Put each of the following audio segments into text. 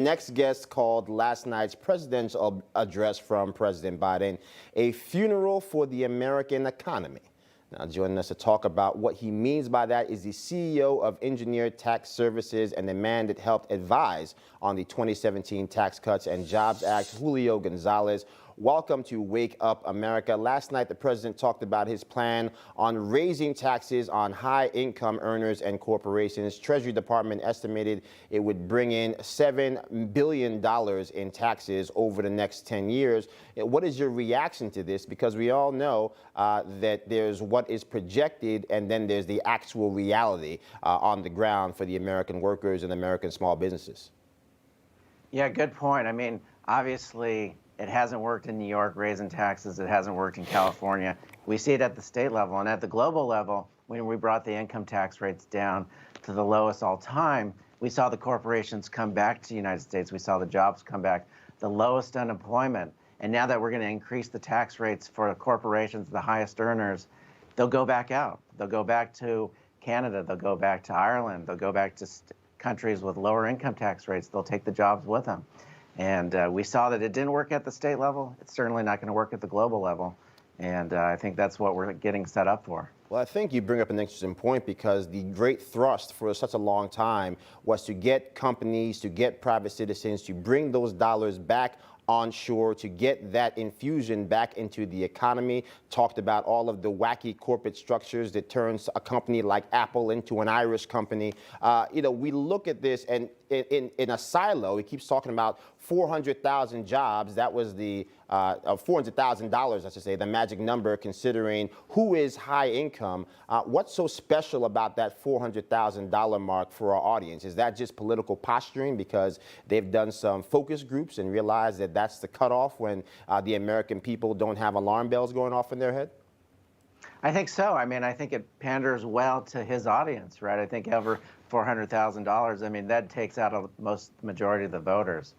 Next guest called last night's presidential address from President Biden a funeral for the American economy. Now, joining us to talk about what he means by that is the CEO of Engineered Tax Services and the man that helped advise on the 2017 Tax Cuts and Jobs Act, Julio Gonzalez. Welcome to Wake Up America. Last night, the president talked about his plan on raising taxes on high-income earners and corporations. Treasury Department estimated it would bring in $7 billion in taxes over the next 10 years. What is your reaction to this? Because we all know that there's what is projected and then there's the actual reality on the ground for the American workers and American small businesses. Yeah, good point. I mean, obviously, it hasn't worked in New York, raising taxes. It hasn't worked in California. We see it at the state level. And at the global level, when we brought the income tax rates down to the lowest all time, we saw the corporations come back to the United States. We saw the jobs come back, the lowest unemployment. And now that we're going to increase the tax rates for the corporations, the highest earners, they'll go back out. They'll go back to Canada. They'll go back to Ireland. They'll go back to countries with lower income tax rates. They'll take the jobs with them. And we saw that it didn't work at the state level. It's certainly not going to work at the global level. And I think that's what we're getting set up for. Well, I think you bring up an interesting point because the great thrust for such a long time was to get companies, to get private citizens, to bring those dollars back onshore, to get that infusion back into the economy. Talked about all of the wacky corporate structures that turns a company like Apple into an Irish company. We look at this and in a silo, he keeps talking about 400,000 jobs. That was the $400,000, I should say, the magic number, considering who is high income. What's so special about that $400,000 mark for our audience? Is that just political posturing because they've done some focus groups and realized that that's the cutoff when the American people don't have alarm bells going off in their head? I think so. I mean, I think it panders well to his audience, right? I think over $400,000, I mean, that takes out a majority of the voters.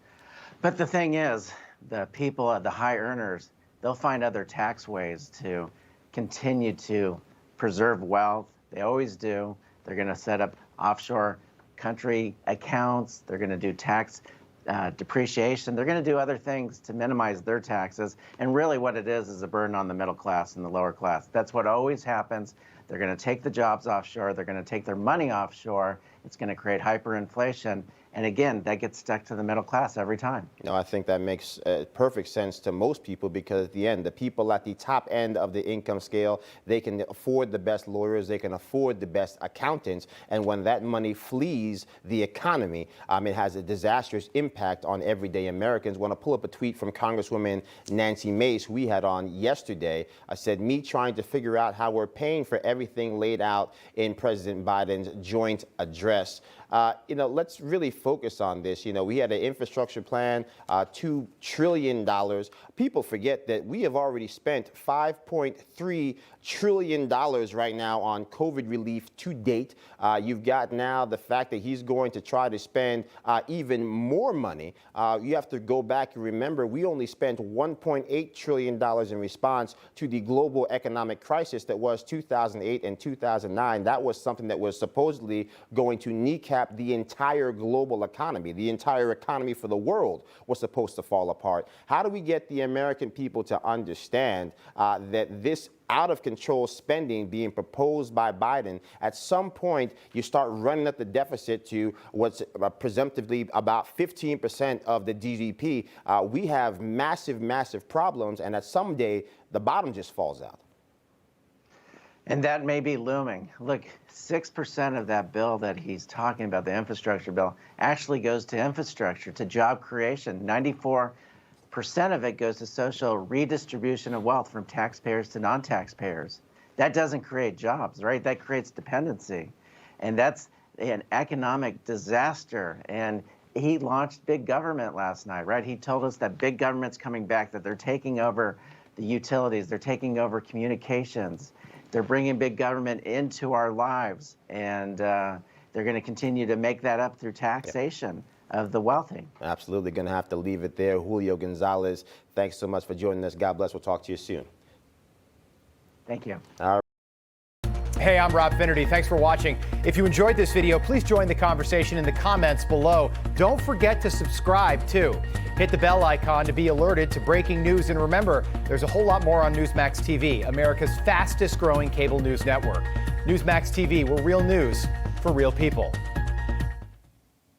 But the thing is, the people, the high earners, they'll find other tax ways to continue to preserve wealth. They always do. They're going to set up offshore country accounts. They're going to do tax depreciation. They're going to do other things to minimize their taxes. And really what it is a burden on the middle class and the lower class. That's what always happens. They're going to take the jobs offshore. They're going to take their money offshore. It's going to create hyperinflation. And again, that gets stuck to the middle class every time. I think that makes perfect sense to most people because at the end, the people at the top end of the income scale, they can afford the best lawyers, they can afford the best accountants. And when that money flees the economy, it has a disastrous impact on everyday Americans. I want to pull up a tweet from Congresswoman Nancy Mace, who we had on yesterday. I said, me trying to figure out how we're paying for everything laid out in President Biden's joint address. Let's really focus on this. We had an infrastructure plan, $2 trillion. People forget that we have already spent $5.3 trillion right now on COVID relief to date. You've got now the fact that he's going to try to spend even more money. You have to go back and remember we only spent $1.8 trillion in response to the global economic crisis that was 2008 and 2009. That was something that was supposedly going to kneecap the entire global economy. The entire economy for the world was supposed to fall apart. How do we get the American people to understand that this out-of-control spending being proposed by Biden, at some point you start running up the deficit to what's presumptively about 15% of the GDP. We have massive, massive problems, and at some day the bottom just falls out. And that may be looming. Look, 6% of that bill that he's talking about, the infrastructure bill, actually goes to infrastructure, to job creation. 94% of it goes to social redistribution of wealth from taxpayers to non-taxpayers. That doesn't create jobs, right? That creates dependency. And that's an economic disaster. And he launched big government last night, right? He told us that big government's coming back, that they're taking over the utilities, they're taking over communications. They're bringing big government into our lives, and they're going to continue to make that up through taxation of the wealthy. Absolutely. Going to have to leave it there. Julio Gonzalez, thanks so much for joining us. God bless. We'll talk to you soon. Thank you. All right. Hey, I'm Rob Finnerty. Thanks for watching. If you enjoyed this video, please join the conversation in the comments below. Don't forget to subscribe, too. Hit the bell icon to be alerted to breaking news. And remember, there's a whole lot more on Newsmax TV, America's fastest growing cable news network. Newsmax TV, we're real news for real people.